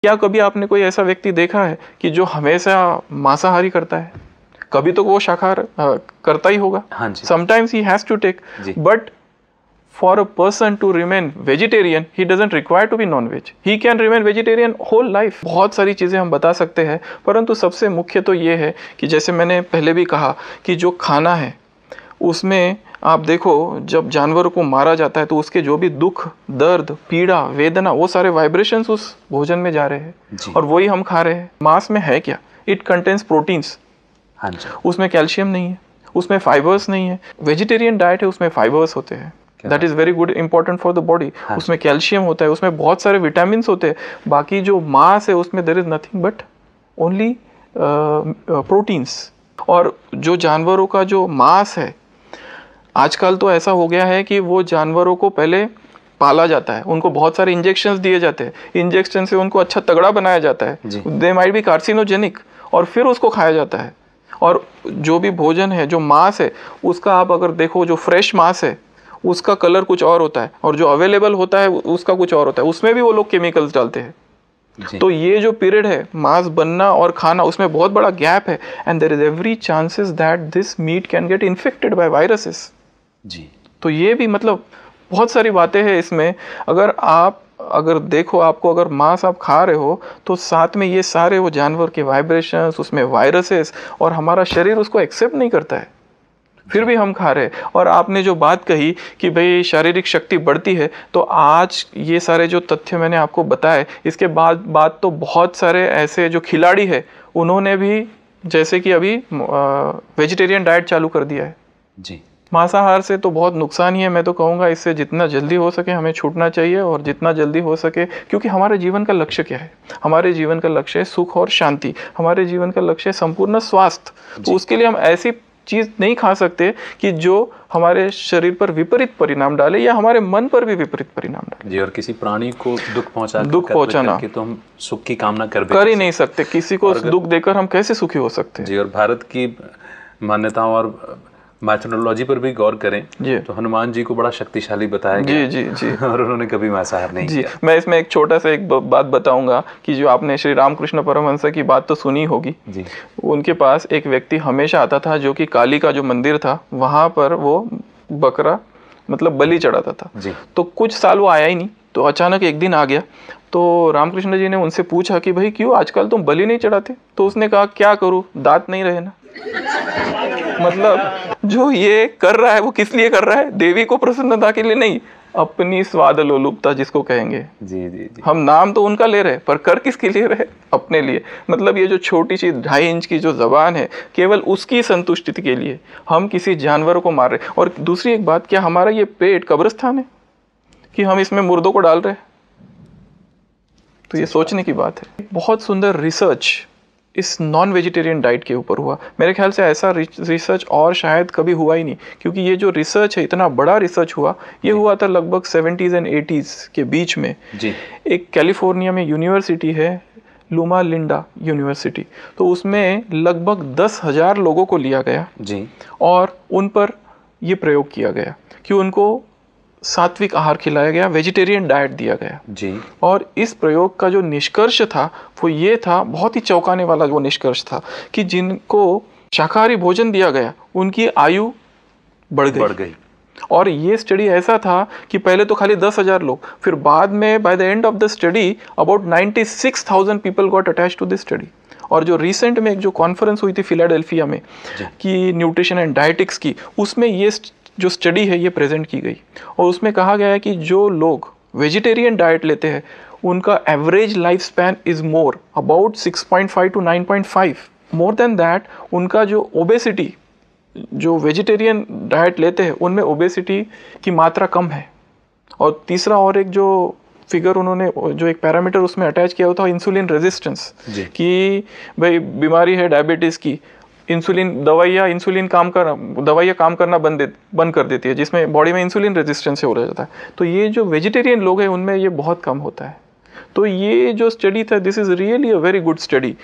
क्या कभी आपने कोई ऐसा व्यक्ति देखा है कि जो हमेशा मांसाहारी करता है? कभी तो वो शाकाहार करता ही होगा. हाँ जी. Sometimes he has to take, but for a person to remain vegetarian, he doesn't require to be non-veg. He can remain vegetarian whole life. बहुत सारी चीज़ें हम बता सकते हैं, परंतु सबसे मुख्य तो ये है कि जैसे मैंने पहले भी कहा कि जो खाना है उसमें आप देखो, जब जानवरों को मारा जाता है तो उसके जो भी दुख, दर्द, पीड़ा, वेदना, वो सारे वाइब्रेशंस उस भोजन में जा रहे हैं और वही हम खा रहे हैं. मांस में है क्या? It contains proteins. हाँ जी. उसमें कैल्शियम नहीं है, उसमें फाइबर्स नहीं है. वेजिटेरियन डाइट है, उसमें फाइबर्स होते हैं. That is very good, important for the body. उसमें कैल्शियम होता है, उसमें बहुत सारे विटामिन्स होते हैं. बाकी जो मांस है उसमें there is nothing but only proteins. और जो जानवरों का जो मांस है, आजकल तो ऐसा हो गया है कि वो जानवरों को पहले पाला जाता है, उनको बहुत सारे इंजेक्शंस दिए जाते हैं, इंजेक्शन से उनको अच्छा तगड़ा बनाया जाता है. दे माइट बी कार्सिनोजेनिक, और फिर उसको खाया जाता है. और जो भी भोजन है, जो मांस है, उसका आप अगर देखो, जो फ्रेश मांस है उसका कलर कुछ और होता है और जो अवेलेबल होता है उसका कुछ और होता है. उसमें भी वो लोग केमिकल्स डालते हैं. तो ये जो पीरियड है मांस बनना और खाना, उसमें बहुत बड़ा गैप है. And there is every chances that this meat can get infected by viruses. जी. तो ये भी मतलब बहुत सारी बातें हैं इसमें. अगर देखो, आपको अगर मांस आप खा रहे हो तो साथ में ये सारे वो जानवर के वाइब्रेशंस, उसमें वायरसेस, और हमारा शरीर उसको एक्सेप्ट नहीं करता है, फिर भी हम खा रहे हैं. और आपने जो बात कही कि भाई शारीरिक शक्ति बढ़ती है, तो आज ये सारे जो तथ्य मैंने आपको बताए, इसके बाद तो बहुत सारे ऐसे जो खिलाड़ी है उन्होंने भी, जैसे कि अभी वेजिटेरियन डाइट चालू कर दिया है. जी. मांसाहार से तो बहुत नुकसान ही है. मैं तो कहूँगा इससे जितना जल्दी हो सके हमें छूटना चाहिए, और जितना जल्दी हो सके, क्योंकि हमारे जीवन का लक्ष्य क्या है? हमारे जीवन का लक्ष्य है सुख और शांति. हमारे जीवन का लक्ष्य है संपूर्ण स्वास्थ्य. तो उसके लिए हम ऐसी चीज़ नहीं खा सकते कि जो हमारे शरीर पर विपरीत परिणाम डाले या हमारे मन पर भी विपरीत परिणाम डाले. जी. और किसी प्राणी को दुख पहुंचाना तो हम सुख की कामना कर ही नहीं सकते. किसी को दुख देकर हम कैसे सुखी हो सकते हैं? जी. और भारत की मान्यताओं और मैथोडोलॉजी पर भी गौर करें तो हनुमान जी को बड़ा शक्तिशाली बताया गया. जी. और उन्होंने कभी मांसाहार नहीं किया. मैं इसमें एक छोटा सा एक बात बताऊंगा कि जो आपने श्री रामकृष्ण परमहंस की बात तो सुनी होगी जी. उनके पास एक व्यक्ति हमेशा आता था जो कि काली का जो मंदिर था वहाँ पर वो बकरा मतलब बलि चढ़ाता था जी. तो कुछ साल वो आया ही नहीं. तो अचानक एक दिन आ गया. तो रामकृष्ण जी ने उनसे पूछा कि भाई क्यों आजकल तुम बलि नहीं चढ़ाते? तो उसने कहा क्या करूं, दांत नहीं रहे ना. मतलब जो ये कर रहा है वो किस लिए कर रहा है? देवी को प्रसन्नता के लिए नहीं, अपनी स्वाद लोलुपता जिसको कहेंगे. जी. हम नाम तो उनका ले रहे, पर कर किसके लिए रहे? अपने लिए. मतलब ये जो छोटी सी 2.5 इंच की जो जबान है, केवल उसकी संतुष्टि के लिए हम किसी जानवर को मार रहे. और दूसरी एक बात, क्या हमारा ये पेट कब्रिस्तान है कि हम इसमें मुर्दों को डाल रहे हैं? तो ये सोचने की बात है. बहुत सुंदर रिसर्च इस नॉन वेजिटेरियन डाइट के ऊपर हुआ. मेरे ख्याल से ऐसा रिसर्च और शायद कभी हुआ ही नहीं, क्योंकि ये जो रिसर्च है, इतना बड़ा रिसर्च हुआ, ये हुआ था लगभग 70s and 80s के बीच में जी. एक कैलिफोर्निया में यूनिवर्सिटी है, लूमा लिंडा यूनिवर्सिटी. तो उसमें लगभग 10,000 लोगों को लिया गया जी. और उन पर ये प्रयोग किया गया कि उनको सात्विक आहार खिलाया गया, वेजिटेरियन डाइट दिया गया जी. और इस प्रयोग का जो निष्कर्ष था वो ये था, बहुत ही चौंकाने वाला वो निष्कर्ष था, कि जिनको शाकाहारी भोजन दिया गया उनकी आयु बढ़ गई. और ये स्टडी ऐसा था कि पहले तो खाली 10,000 लोग, फिर बाद में by the end of the study about 96,000 people got attached to this study. और जो रिसेंट में एक जो कॉन्फ्रेंस हुई थी फिलाडेल्फिया में कि न्यूट्रिशन एंड डाइटिक्स की, उसमें ये जो स्टडी है ये प्रेजेंट की गई. और उसमें कहा गया है कि जो लोग वेजिटेरियन डाइट लेते हैं उनका average life span is more about 6.5 to 9.5. More than that उनका जो ओबेसिटी, जो वेजिटेरियन डाइट लेते हैं उनमें ओबेसिटी की मात्रा कम है. और तीसरा और एक जो फिगर उन्होंने जो एक पैरामीटर उसमें अटैच किया हुआ था, इंसुलिन रेजिस्टेंस, कि भाई बीमारी है डायबिटीज़ की, दवाइयाँ काम करना बंद कर देती है, जिसमें बॉडी में इंसुलिन रेजिस्टेंस हो जाता है. तो ये जो वेजिटेरियन लोग हैं उनमें ये बहुत कम होता है. तो ये जो स्टडी था, this is really a very good study.